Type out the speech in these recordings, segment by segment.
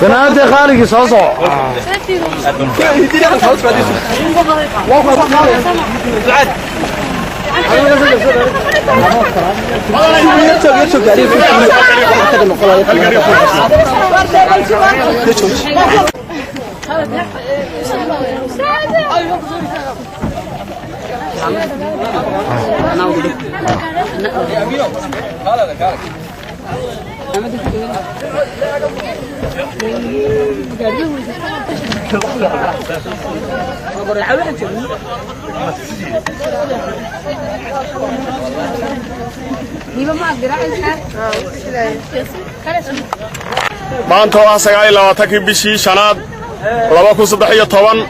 فنادي خارجي صوصو maanta waa 29 bishii shanaad 2013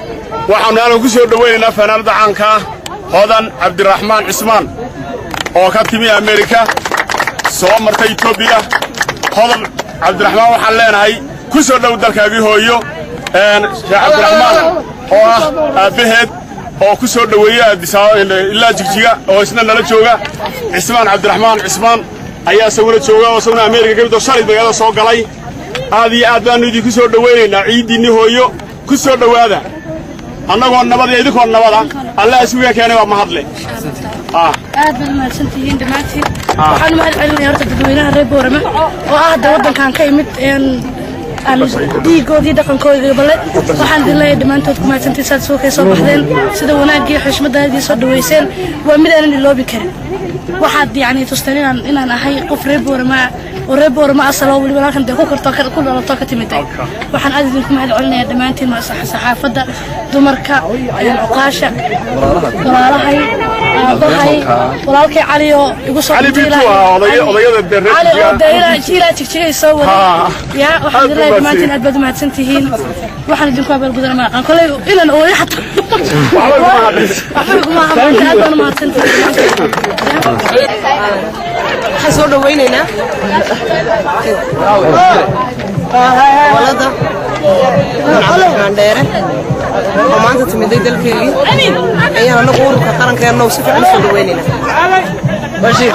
waxaan ku soo dhaweynaynaa fanaanada caanka Hodan Cabdiraxmaan Cismaan oo ka timi Amerika soo martay Itoobiya. Hodan Cabdiraxmaan waxaan leenahay ku soo dhaw dalkaaga hooyo Sheekh Cabdiraxmaan oo ah aabaheed oo ku soo dhaweeyay ilaa Jigjiga oo isna nala jooga. Cismaan Cabdiraxmaan Cismaan ayaa sawir jooga oo sawirna Amerika ka mid ah shalay magaalada soo galay. aad iyo aad baan idinku soo dhaweynaynaa ciidini hooyo ku soo dhawaada annagoo nabad iyo idinkoon nabada Allah isugu keenay waa mahadle aad baan mahadsantihiin dhamaantiin waxaan mahad celinayaa horta dadweynaha reer Boorama oo ah wadankan ka yimid aan diigoodii dhaqankoodii bale waxaan dilahay dhamaantood ku mahadsantihiin saad soo soo baxdeen sida wanaagii xushmadaadii soo dhaweyseen waa mid aan iloobi karin waxaad yani tusteen inaan ahay qof reer Boorama ورب ورما أصله ولكن ده كوكر تاكل كل على طاقة تمتين وحن أذنكم هذا علنا دمانتين مع صحافة دمركا العقاشة ولا هاي ولكن عليه يقص علي بيتوا علي ودايرة شيلة تكشي يسوي يا وحن الله دمانتين أدبد ما تنتهين وحن أذنكم بالقدر ما كل إلى نقول حتى أحبكم ما تنتهين حسوا ويننا ولدا عن دايره وما أنت تمدي دلكي أي أنا نقول كقرن كأنه وصف عن حسوا ويننا ماشي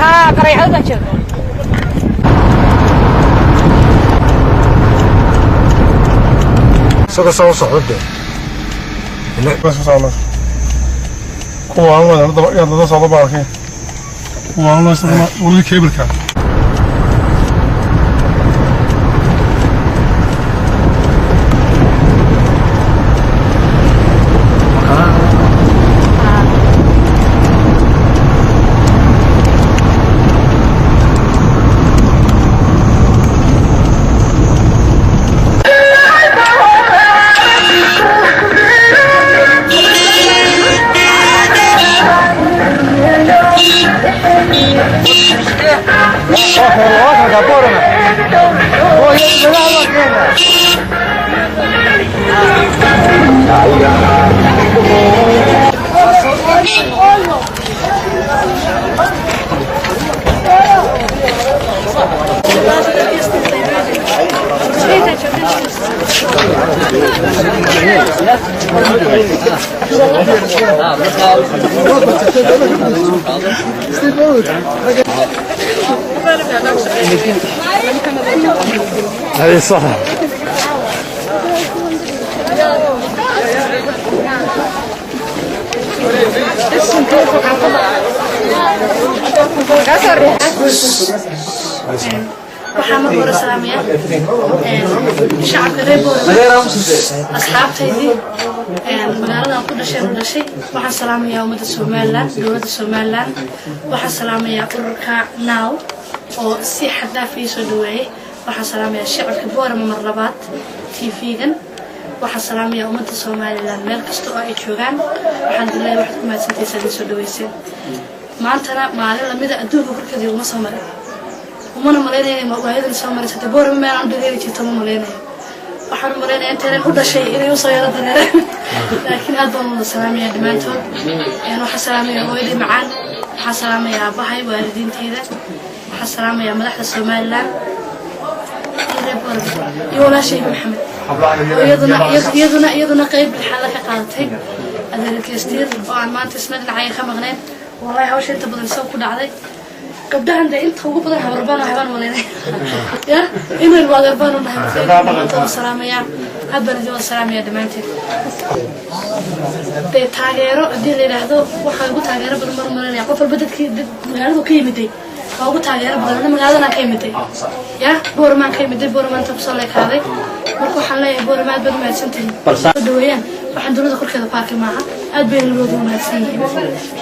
ها قري عودة شوف سو صعود لا بس صعود هو عمل يلا صعود باركين هو عمل ولا كيبل كان هذه صح اسم كيف waxaan mar hore salaamayaa shacabka reer Boorama asxaabtaydii magaalada ku dhashay waxaan salaamayaa ummadda Soomaaliland dowladda Soomaaliland waxaan salaamayaa ururka Now oo si xad dhaaf ah soo dhaweeyay waxaan salaamayaa shacabka Boorama mar labaad TV-gan waxaan salaamayaa ummadda Soomaaliland meel kasta oo ay joogaan waxaan dilaay wax ku maadsantaysay soo dhaweysay maantana maalin lamida adduunka korkeeda uma soo maray ومن ملينا ما واحد سامر ستبور ما عنده غير شيء تمام ملينا وحنا ملينا أنت أنا كل شيء إني وصيرة دلنا لكن هذا من السلام يا دمانتهم يعني وحسلام يا والدي معان وحسلام يا أباهي والدين تيدا وحسلام يا مدح السومال لا يولا شيء محمد يدنا قريب الحالة كقالتين هذا الكيستير طبعا ما تسمع العين خمغنين والله هوش أنت بدنا نسوي كل علي قبلها عند أنت هو بدنا هربانة هبان ولينا يا إنه الوالد هربانة نحن السلام يا هبنا جو السلام يا دمانتي تاجروا دي اللي هذا وحنا قلت تاجروا بالمرة يا قفل بدت كي هذا قيمتي أو قلت تاجروا بدنا من هذا أنا قيمتي يا بورمان قيمتي بورمان تبصل لك هذا مركو حلا بورمان بدنا ما سنتين دويان waxaan dawladda korkeeda paarkay maaha aad bay loo wada wanaagsan yihiin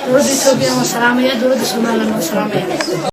dawladda Itoobiya waa salaamaya dawladda Soomaaliland waa salaamaya